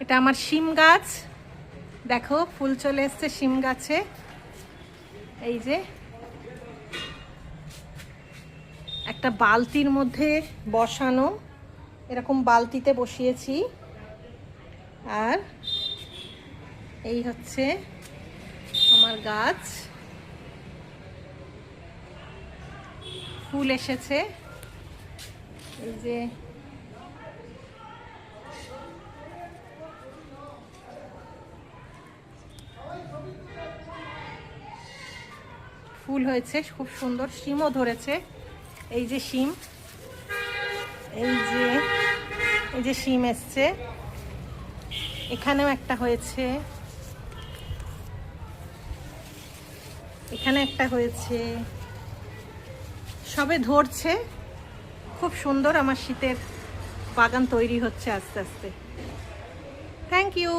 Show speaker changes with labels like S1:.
S1: এটা আমার শিম গাছ, দেখো ফুল চলে এসছে শিম গাছে। এই যে একটা বালতির মধ্যে বসানো, এরকম বালতিতে বসিয়েছি। আর এই হচ্ছে আমার গাছ, ফুল এসেছে। এই যে ফুল হয়েছে খুব সুন্দর, শিমও ধরেছে। এই যে শিম, এই যে শিম এসছে। এখানেও একটা হয়েছে, এখানে একটা হয়েছে, সবে ধরছে। খুব সুন্দর আমার শীতের বাগান তৈরি হচ্ছে আস্তে আস্তে। Thank you.